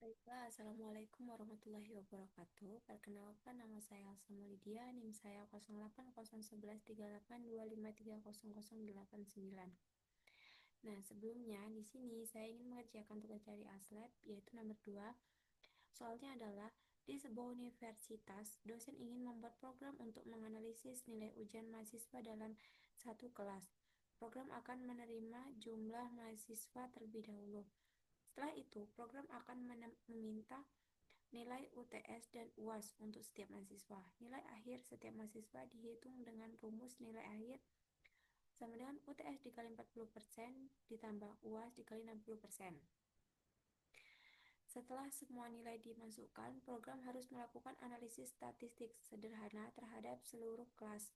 Baiklah, Assalamualaikum warahmatullahi wabarakatuh. Perkenalkan, nama saya Elsa Maulidia, NIM saya 0801113825300809. Nah, sebelumnya di sini saya ingin mengerjakan tugas dari ASLab, yaitu nomor 2. Soalnya adalah, di sebuah universitas, dosen ingin membuat program untuk menganalisis nilai ujian mahasiswa dalam satu kelas. Program akan menerima jumlah mahasiswa terlebih dahulu. Setelah itu, program akan meminta nilai UTS dan UAS untuk setiap mahasiswa. Nilai akhir setiap mahasiswa dihitung dengan rumus nilai akhir sama dengan UTS dikali 40% ditambah UAS dikali 60%. Setelah semua nilai dimasukkan, program harus melakukan analisis statistik sederhana terhadap seluruh kelas.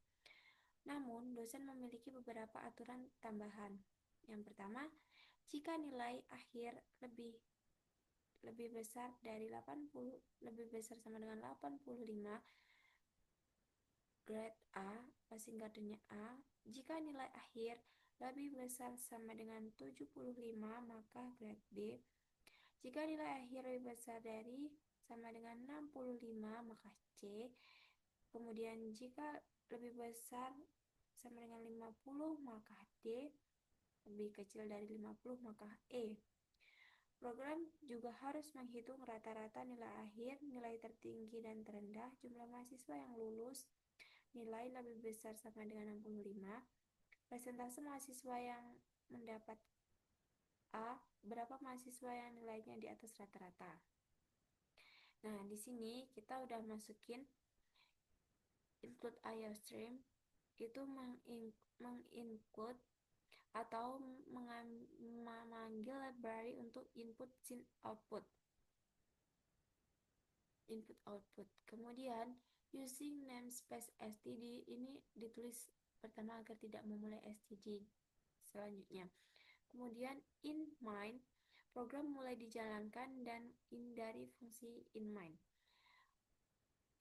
Namun, dosen memiliki beberapa aturan tambahan. Yang pertama, jika nilai akhir lebih besar dari 80, lebih besar sama dengan 85, grade A, singkatannya A. Jika nilai akhir lebih besar sama dengan 75, maka grade B. Jika nilai akhir lebih besar dari sama dengan 65, maka C. Kemudian jika lebih besar sama dengan 50, maka D. Lebih kecil dari 50, maka E. Program juga harus menghitung rata-rata nilai akhir, nilai tertinggi dan terendah, jumlah mahasiswa yang lulus, nilai lebih besar sama dengan 65, persentase mahasiswa yang mendapat A, berapa mahasiswa yang nilainya di atas rata-rata. Nah, di sini kita udah masukin include IOStream, itu menginclude atau memanggil library untuk input output. Kemudian using namespace std ini ditulis pertama agar tidak memulai std selanjutnya. Kemudian in main, program mulai dijalankan dan dari fungsi in main.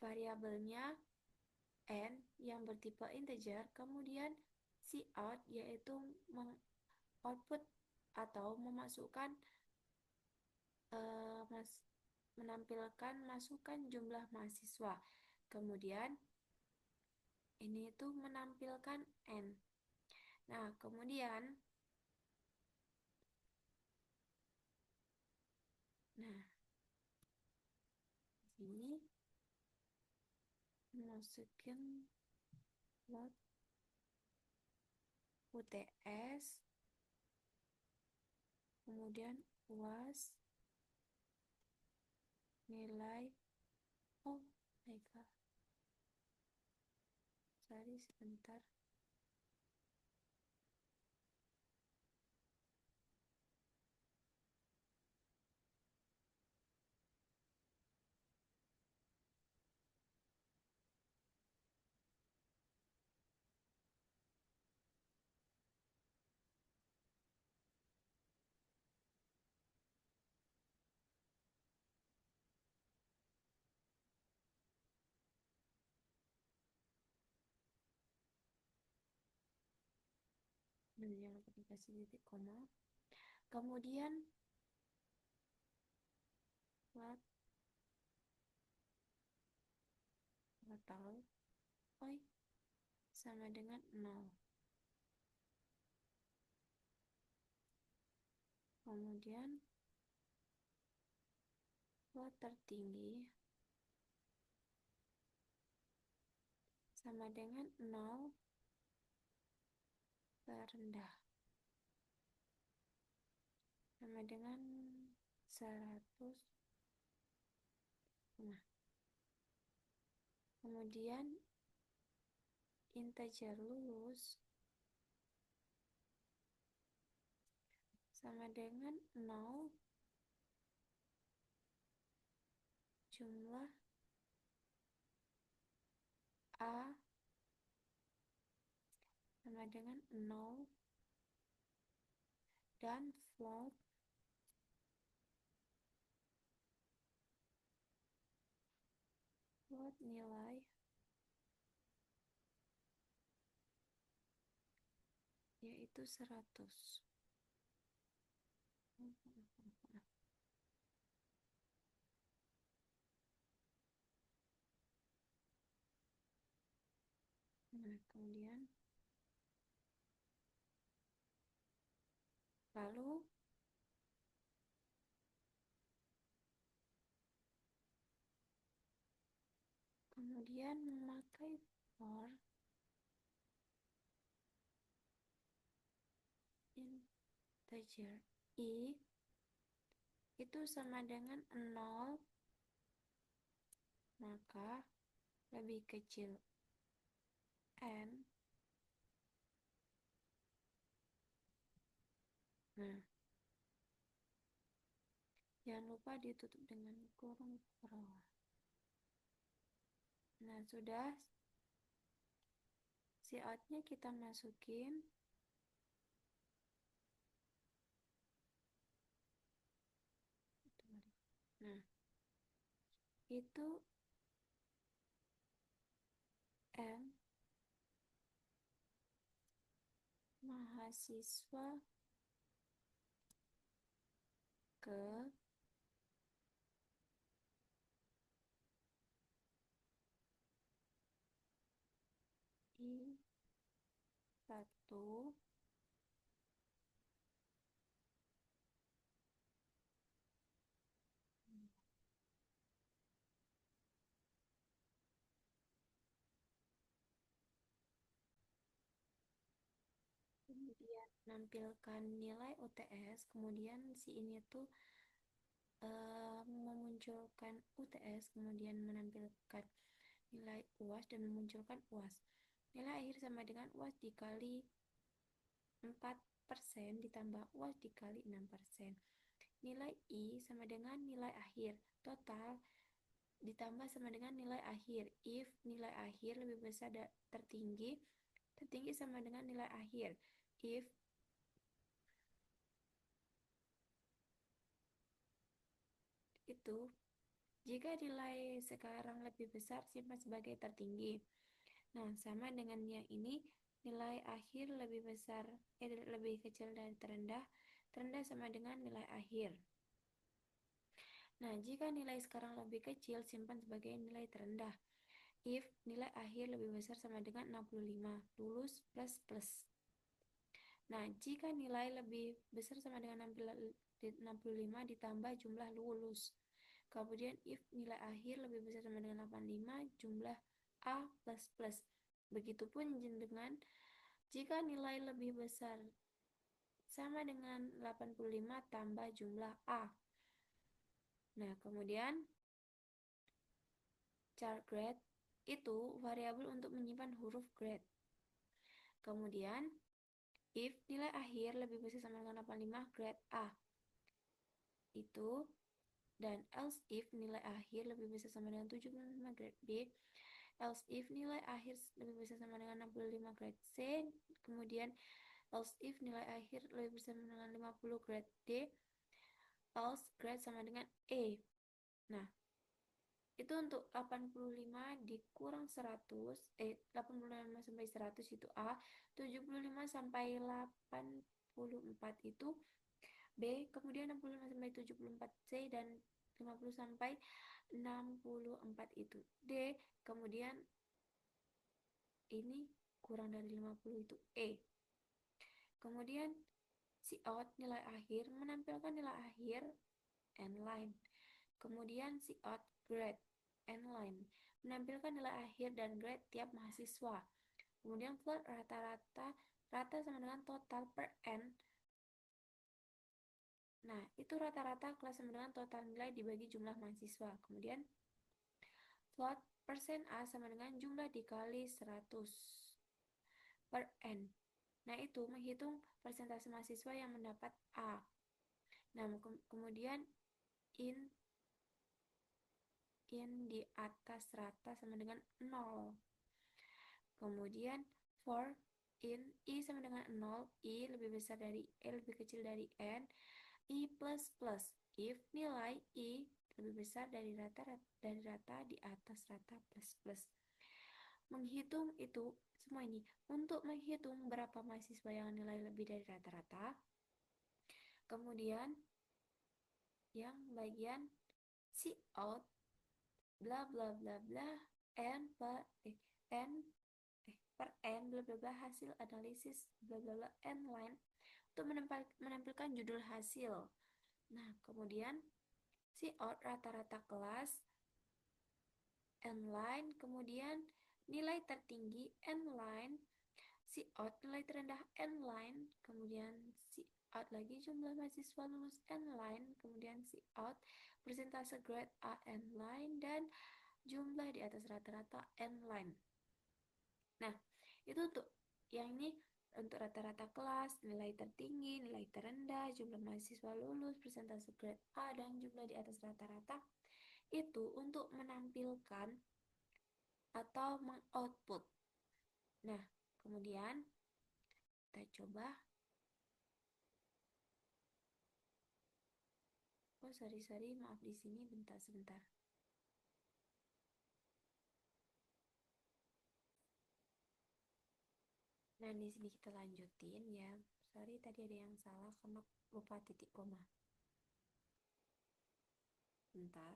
Variabelnya n yang bertipe integer, kemudian cout yaitu output atau memasukkan menampilkan masukan jumlah mahasiswa. Kemudian ini itu menampilkan n. Nah, kemudian ini masukin load UTS, kemudian UAS, nilai, oh my god, sorry sebentar. Jangan lupa dikasih titik koma. Kemudian what total oi sama dengan 0. Kemudian what tertinggi sama dengan 0 terendah sama dengan 100. Nah, kemudian integer lulus sama dengan 0 jumlah A sama dengan 0 dan float nilai yaitu 100. Nah, lalu kemudian memakai for integer i itu sama dengan 0, maka lebih kecil n. Nah, jangan lupa ditutup dengan kurung bawah. Nah, sudah, si out-nya kita masukin. Nah, itu M mahasiswa ke I1 kemudian menampilkan nilai UTS, kemudian si ini tuh memunculkan UTS, kemudian menampilkan nilai UAS dan memunculkan UAS. Nilai akhir sama dengan UAS dikali 4% ditambah UAS dikali 6%. Nilai I sama dengan nilai akhir total ditambah sama dengan nilai akhir. If nilai akhir lebih besar tertinggi sama dengan nilai akhir. If itu jika nilai sekarang lebih besar simpan sebagai tertinggi. Nah, sama dengan yang ini, nilai akhir lebih besar lebih kecil dari terendah. Terendah sama dengan nilai akhir. Nah, jika nilai sekarang lebih kecil simpan sebagai nilai terendah. If nilai akhir lebih besar sama dengan 65, lulus plus plus. Nah, jika nilai lebih besar sama dengan 65 ditambah jumlah lulus. Kemudian if nilai akhir lebih besar sama dengan 85, jumlah A plus plus. Begitupun dengan jika nilai lebih besar sama dengan 85 tambah jumlah A. Nah, kemudian char grade itu variabel untuk menyimpan huruf grade. Kemudian if nilai akhir lebih besar sama dengan 85 grade A itu, dan else if nilai akhir lebih besar sama dengan 75 grade B, else if nilai akhir lebih besar sama dengan 65 grade C, kemudian else if nilai akhir lebih besar sama dengan 50 grade D, else grade sama dengan E. Nah, itu untuk 85 dikurang 100, 85 sampai 100 itu A, 75 sampai 84 itu B, kemudian 65 sampai 74 C, dan 50 sampai 64 itu D, kemudian ini kurang dari 50 itu E. Kemudian si out nilai akhir menampilkan nilai akhir n line. Kemudian si out grade n line menampilkan nilai akhir dan grade tiap mahasiswa. Kemudian float rata sama dengan total per n. Nah, itu rata-rata kelas sama dengan total nilai dibagi jumlah mahasiswa. Kemudian float persen A sama dengan jumlah dikali 100 per n. Nah, itu menghitung persentase mahasiswa yang mendapat A. Nah, kemudian in di atas rata sama dengan 0. Kemudian for in I sama dengan 0, I lebih besar dari E lebih kecil dari N, I plus plus. If nilai I lebih besar dari rata di atas rata plus plus. Menghitung itu semua ini untuk menghitung berapa mahasiswa yang nilai lebih dari rata-rata. Kemudian yang bagian si out bla bla bla bla n per per n bla bla bla hasil analisis bla bla bla n line untuk menampilkan judul hasil. Nah, kemudian cout rata-rata kelas n line, kemudian nilai tertinggi n line, cout nilai terendah n line, kemudian cout lagi jumlah mahasiswa lulus n line, kemudian cout persentase grade A n line, dan jumlah di atas rata-rata n line. Nah, itu untuk yang ini untuk rata-rata kelas, nilai tertinggi, nilai terendah, jumlah mahasiswa lulus, persentase grade A, dan jumlah di atas rata-rata. Itu untuk menampilkan atau mengoutput. Nah, kemudian kita coba. Oh, sorry, maaf di sini sebentar. Nah, di sini kita lanjutin ya. Sorry, tadi ada yang salah karena lupa titik koma. Bentar.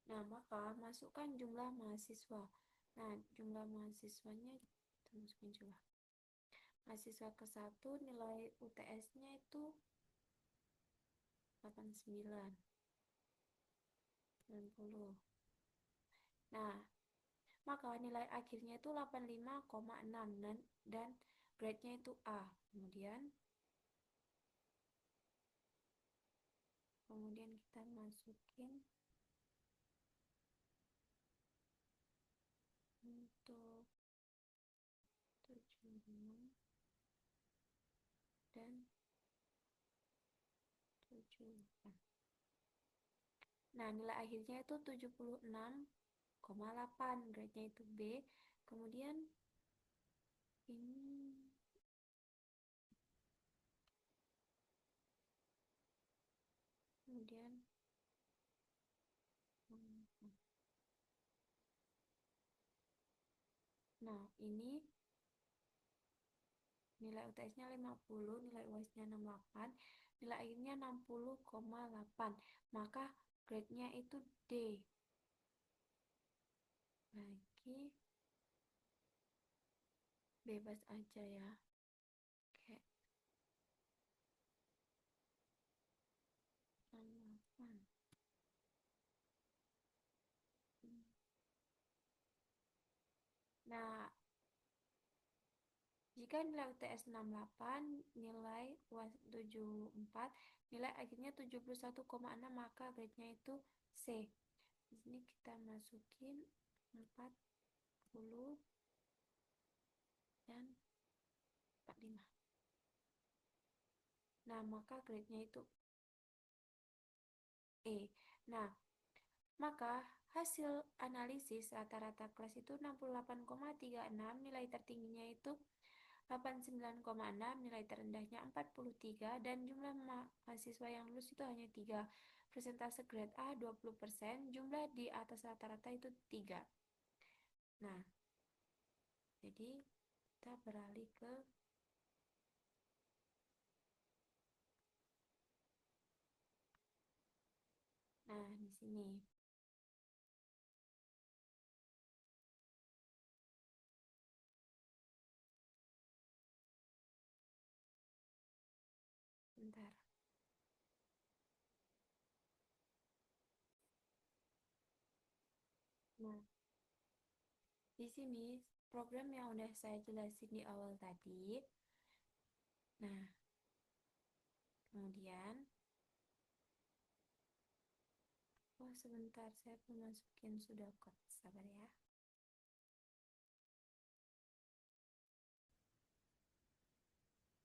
Nah, maka masukkan jumlah mahasiswa. Nah, jumlah mahasiswanya kita masukin coba. Mahasiswa ke-1 nilai UTS-nya itu 89, 90. Nah, maka nilai akhirnya itu 85,6 dan grade-nya itu A. Kemudian kita masukin untuk 76 dan 78. Nah, nilai akhirnya itu 76,8, grade-nya itu B. Kemudian ini nah, ini nilai UTS-nya 50, nilai UAS-nya 68, nilai akhirnya 60,8. Maka grade-nya itu D. Lagi bebas aja ya. Oke. 68. Nah, jika nilai UTS 68, nilai UAS 74, nilai akhirnya 71,6, maka grade-nya itu C. Di sini kita masukin 40 dan 45. Nah, maka grade-nya itu E. Nah, maka hasil analisis rata-rata kelas itu 68,36, nilai tertingginya itu 89,6, nilai terendahnya 43, dan jumlah mahasiswa yang lulus itu hanya 3. Persentase grade A 20%, jumlah di atas rata-rata itu 3. Nah, jadi kita beralih ke di sini. Bentar. Nah, di sini program yang udah saya jelasin di awal tadi. Nah, kemudian sebentar, saya belum masukin pseudocode, sabar ya.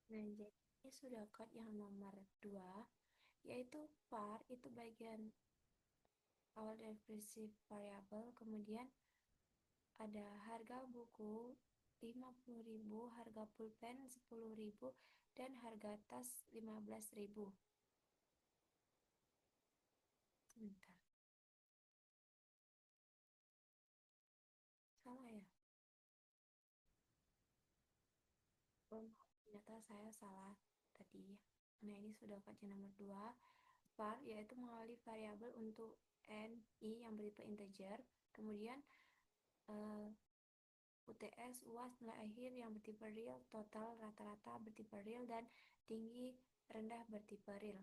Nah, jadi pseudocode yang nomor 2, yaitu var, itu bagian awal deskripsi variabel, kemudian ada harga buku 50.000, harga pulpen 10.000, dan harga tas 15.000. ternyata saya salah tadi. Nah, ini sudah kajian nomor 2. Var yaitu mengalih variabel untuk n, i yang bertipe integer. Kemudian UTS, UAS, nilai akhir yang bertipe real, total, rata-rata bertipe real, dan tinggi rendah bertipe real.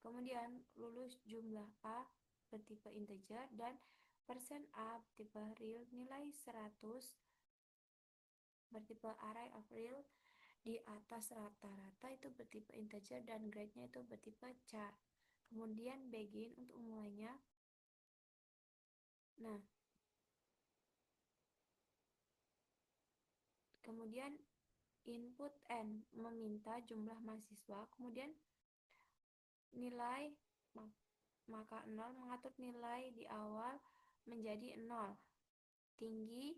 Kemudian lulus jumlah A bertipe integer dan persen A bertipe real, nilai 100 bertipe array of real di atas rata-rata itu bertipe integer dan grade-nya itu bertipe char. Kemudian begin untuk memulainya. Nah, kemudian input n meminta jumlah mahasiswa, kemudian nilai maka 0 mengatur nilai di awal menjadi 0. Tinggi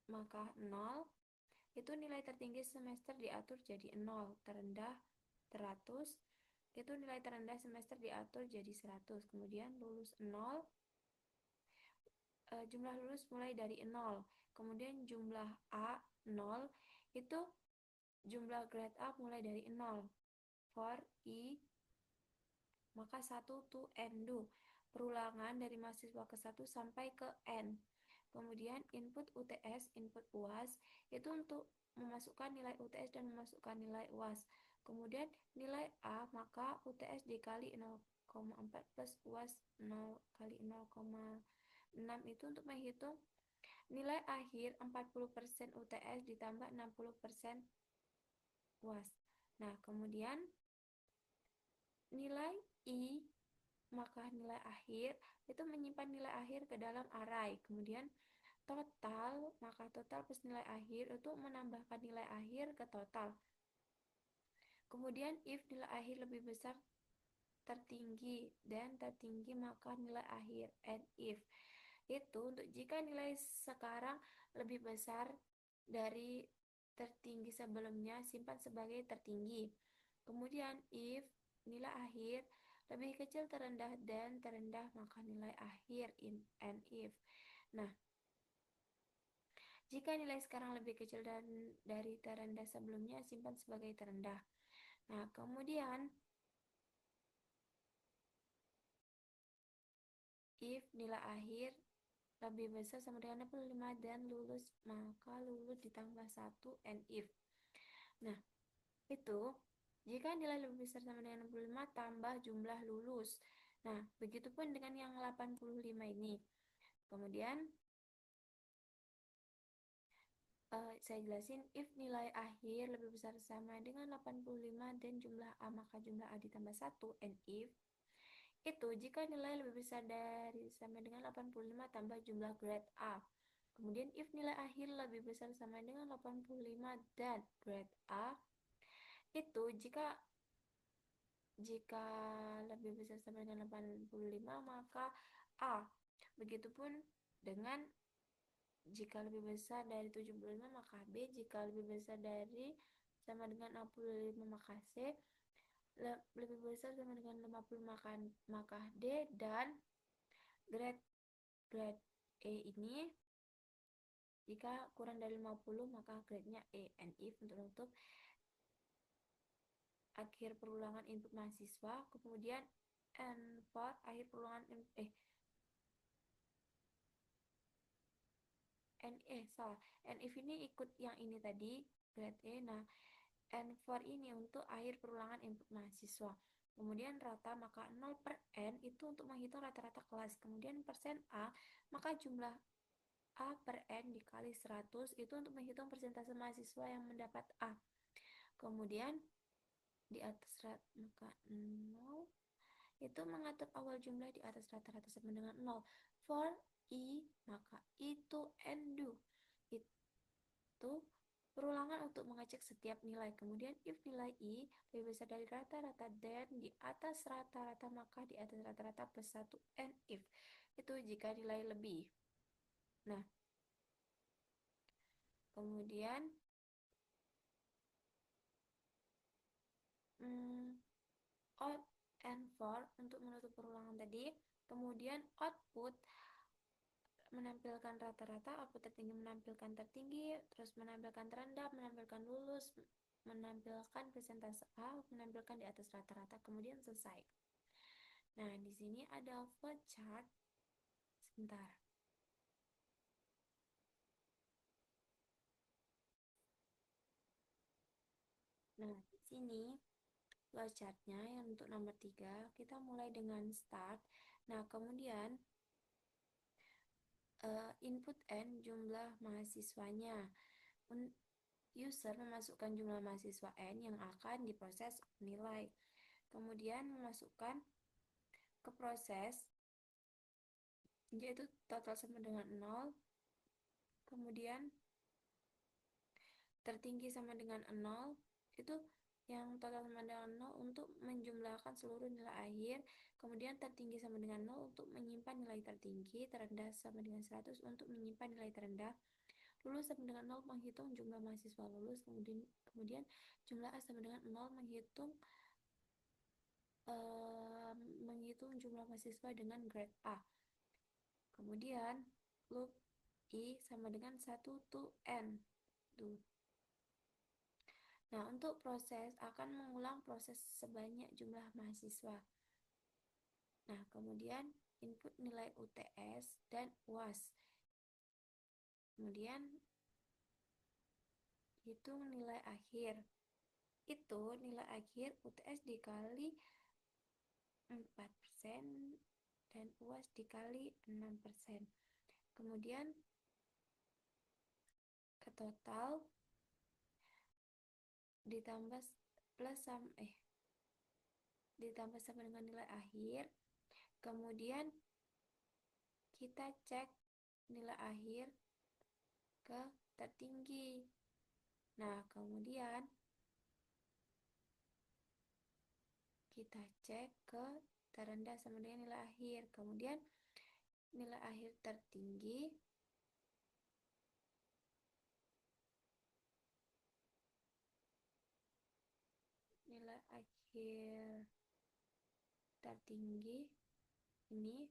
maka 0 itu nilai tertinggi semester diatur jadi 0, terendah 100 itu nilai terendah semester diatur jadi 100. Kemudian lulus 0, jumlah lulus mulai dari 0. Kemudian jumlah A 0 itu jumlah grade A mulai dari 0. For I maka 1 to n do, perulangan dari mahasiswa ke 1 sampai ke n. Kemudian input UTS, input UAS itu untuk memasukkan nilai UTS dan memasukkan nilai UAS. Kemudian nilai A maka UTS dikali 0,4 plus UAS 0 kali 0,6 itu untuk menghitung nilai akhir 40% UTS ditambah 60% UAS. Nah, kemudian nilai I maka nilai akhir itu menyimpan nilai akhir ke dalam array. Kemudian total maka total plus nilai akhir itu menambahkan nilai akhir ke total. Kemudian if nilai akhir lebih besar tertinggi dan tertinggi maka nilai akhir, and if itu untuk jika nilai sekarang lebih besar dari tertinggi sebelumnya, simpan sebagai tertinggi. Kemudian if nilai akhir lebih kecil terendah dan terendah maka nilai akhir, in and if. Nah, jika nilai sekarang lebih kecil dari terendah sebelumnya, simpan sebagai terendah. Nah, kemudian if nilai akhir lebih besar sama dengan 65 dan lulus, maka lulus ditambah 1 and if. Nah, itu jika nilai lebih besar sama dengan 65 tambah jumlah lulus. Nah, begitupun dengan yang 85 ini. Kemudian saya jelasin, if nilai akhir lebih besar sama dengan 85 dan jumlah A maka jumlah A ditambah 1 and if itu jika nilai lebih besar dari sama dengan 85 tambah jumlah grade A. Kemudian if nilai akhir lebih besar sama dengan 85 dan grade A itu jika lebih besar sama dengan 85 maka A. Begitupun dengan jika lebih besar dari 75 maka B, jika lebih besar dari sama dengan 65 maka C, lebih besar sama dengan 50 maka D, dan grade E ini jika kurang dari 50 maka grade-nya E, and if untuk akhir perulangan input mahasiswa. Kemudian and for akhir perulangan and if ini ikut yang ini tadi grade E. Nah, and for ini untuk akhir perulangan input mahasiswa. Kemudian rata maka 0 per n itu untuk menghitung rata-rata kelas. Kemudian persen A maka jumlah A per n dikali 100 itu untuk menghitung persentase mahasiswa yang mendapat A. Kemudian di atas maka 0 itu mengatur awal jumlah di atas rata-rata sama dengan 0. For I maka itu and do itu perulangan untuk mengecek setiap nilai. Kemudian if nilai I lebih besar dari rata-rata dan di atas rata-rata maka di atas rata-rata plus 1 and if itu jika nilai lebih. Nah, kemudian out and for untuk menutup perulangan tadi. Kemudian output menampilkan rata-rata, output tertinggi menampilkan tertinggi, terus menampilkan terendah, menampilkan lulus, menampilkan persentase A, menampilkan di atas rata-rata, kemudian selesai. Nah, di sini ada flowchart. Sebentar. Nah, di sini flowchartnya yang untuk nomor 3, kita mulai dengan start. Nah, kemudian input N jumlah mahasiswanya. User memasukkan jumlah mahasiswa N yang akan diproses nilai. Kemudian memasukkan ke proses, yaitu total sama dengan 0. Kemudian tertinggi sama dengan 0. Itu yang total sama dengan 0 untuk menjumlahkan seluruh nilai akhir. Kemudian tertinggi sama dengan 0 untuk menyimpan nilai tertinggi. Terendah sama dengan 100 untuk menyimpan nilai terendah. Lulus sama dengan 0 menghitung jumlah mahasiswa lulus. Kemudian jumlah A sama dengan 0 menghitung jumlah mahasiswa dengan grade A. Kemudian loop I sama dengan 1 to N. Tuh. Nah, untuk proses akan mengulang proses sebanyak jumlah mahasiswa. Nah, kemudian input nilai UTS dan UAS. Kemudian hitung nilai akhir. Itu nilai akhir UTS dikali 4% dan UAS dikali 6%. Kemudian ke total ditambah sama dengan nilai akhir. Kemudian kita cek nilai akhir ke tertinggi. Nah, kemudian kita cek ke terendah sama dengan nilai akhir. Kemudian nilai akhir tertinggi ini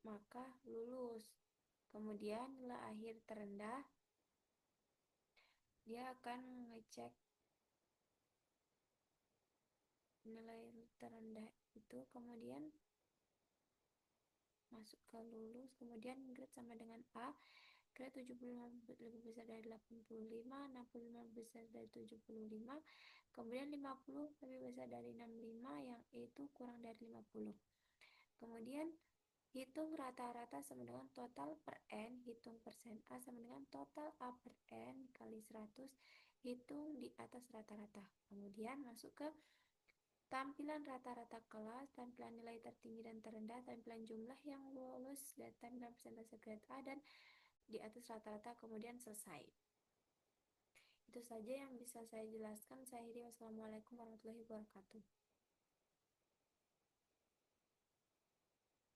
maka lulus. Kemudian nilai akhir terendah, dia akan mengecek nilai terendah itu, kemudian masuk ke lulus. Kemudian grade sama dengan A, grade 75 lebih besar dari 85, 65 lebih besar dari 75, kemudian 50 lebih besar dari 65, yang itu kurang dari 50. Kemudian hitung rata-rata sama dengan total per N, hitung persen A sama dengan total A per N kali 100, hitung di atas rata-rata. Kemudian masuk ke tampilan rata-rata kelas, tampilan nilai tertinggi dan terendah, tampilan jumlah yang lulus, dan tampilan persentase grade A dan di atas rata-rata, kemudian selesai. Itu saja yang bisa saya jelaskan. Saya akhiri. Wassalamualaikum warahmatullahi wabarakatuh.